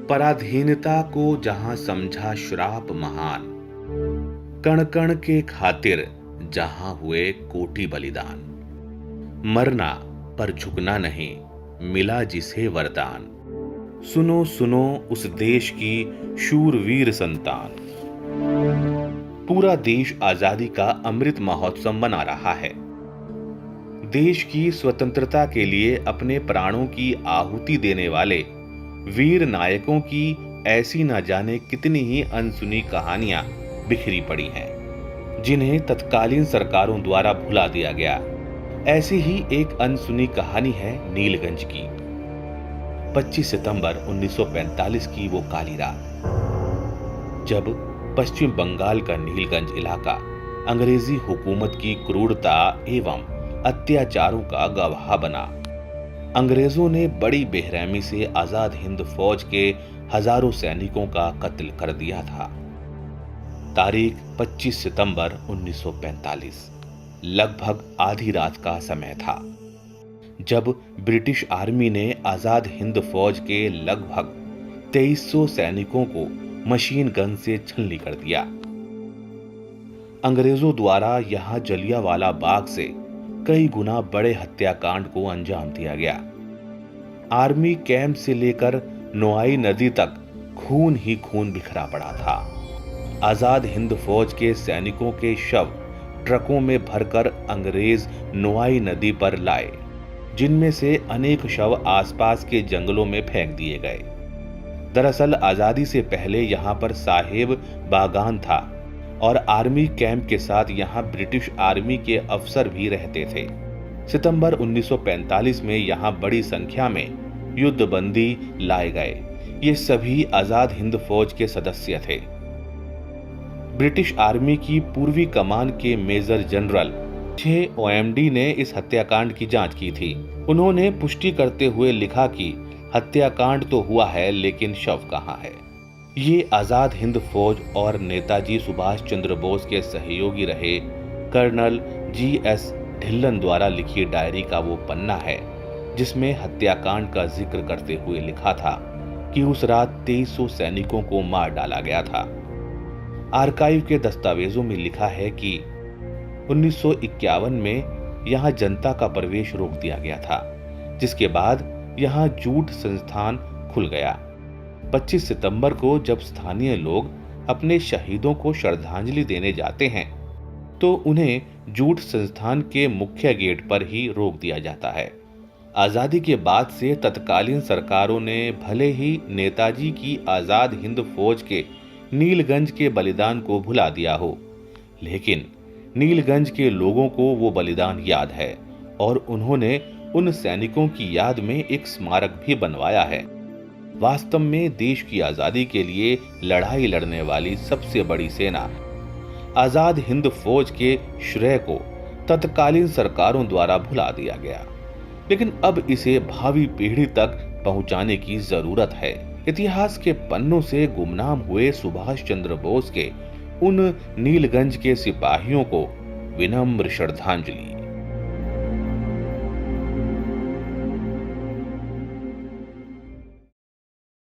पराधीनता को जहां समझा श्राप महान, कण कण के खातिर जहां हुए कोटि बलिदान। मरना पर झुकना नहीं, मिला जिसे वरदान। सुनो सुनो उस देश की शूरवीर संतान। पूरा देश आजादी का अमृत महोत्सव मना रहा है। देश की स्वतंत्रता के लिए अपने प्राणों की आहुति देने वाले वीर नायकों की ऐसी न जाने कितनी ही अनसुनी कहानियां बिखरी पड़ी हैं, जिन्हें तत्कालीन सरकारों द्वारा भुला दिया गया। ऐसी ही एक अनसुनी कहानी है नीलगंज की। 25 सितंबर 1945 की वो काली रात, जब पश्चिम बंगाल का नीलगंज इलाका अंग्रेजी हुकूमत की क्रूरता एवं अत्याचारों का गवाह बना। अंग्रेजों ने बड़ी बेरहमी से आजाद हिंद फौज के हजारों सैनिकों का कत्ल कर दिया था। तारीख 25 सितंबर 1945, लगभग आधी रात का समय था, जब ब्रिटिश आर्मी ने आजाद हिंद फौज के लगभग 2300 सैनिकों को मशीन गन से छलनी कर दिया। अंग्रेजों द्वारा यहां जलियांवाला बाग से कई गुना बड़े हत्याकांड को अंजाम दिया गया। आर्मी कैंप से लेकर नोआई नदी तक खून ही खून बिखरा पड़ा था। आजाद हिंद फौज के सैनिकों के शव ट्रकों में भरकर अंग्रेज नोआई नदी पर लाए, जिनमें से अनेक शव आसपास के जंगलों में फेंक दिए गए। दरअसल आजादी से पहले यहां पर साहेब बागान था और आर्मी कैंप के साथ यहां ब्रिटिश आर्मी के अफसर भी रहते थे। सितंबर 1945 में यहां बड़ी संख्या में युद्धबंदी लाए गए। ये सभी आजाद हिंद फौज के सदस्य थे। ब्रिटिश आर्मी की पूर्वी कमान के मेजर जनरल OMD ने इस हत्याकांड की जांच की थी। उन्होंने पुष्टि करते हुए लिखा कि हत्याकांड तो हुआ है, लेकिन शव कहां है। ये आजाद हिंद फौज और नेताजी सुभाष चंद्र बोस के सहयोगी रहे कर्नल GS ढिल्लन द्वारा लिखी डायरी का वो पन्ना है, जिसमें हत्याकांड का जिक्र करते हुए लिखा था कि उस रात 2300 सैनिकों को मार डाला गया था। आर्काइव के दस्तावेजों में लिखा है कि 1951 में यहां जनता का प्रवेश रोक दिया गया था, जिसके बाद यहां जूट संस्थान खुल गया। 25 सितंबर को जब स्थानीय लोग अपने शहीदों को श्रद्धांजलि देने जाते हैं, तो उन्हें जूट संस्थान के मुख्य गेट पर ही रोक दिया जाता है। आजादी के बाद से तत्कालीन सरकारों ने भले ही नेताजी की आजाद हिंद फौज के नीलगंज के बलिदान को भुला दिया हो, लेकिन नीलगंज के लोगों को वो बलिदान याद है और उन्होंने उन सैनिकों की याद में एक स्मारक भी बनवाया है। वास्तव में देश की आजादी के लिए लड़ाई लड़ने वाली सबसे बड़ी सेना आजाद हिंद फौज के श्रेय को तत्कालीन सरकारों द्वारा भुला दिया गया, लेकिन अब इसे भावी पीढ़ी तक पहुंचाने की जरूरत है। इतिहास के पन्नों से गुमनाम हुए सुभाष चंद्र बोस के उन नीलगंज के सिपाहियों को विनम्र श्रद्धांजलि।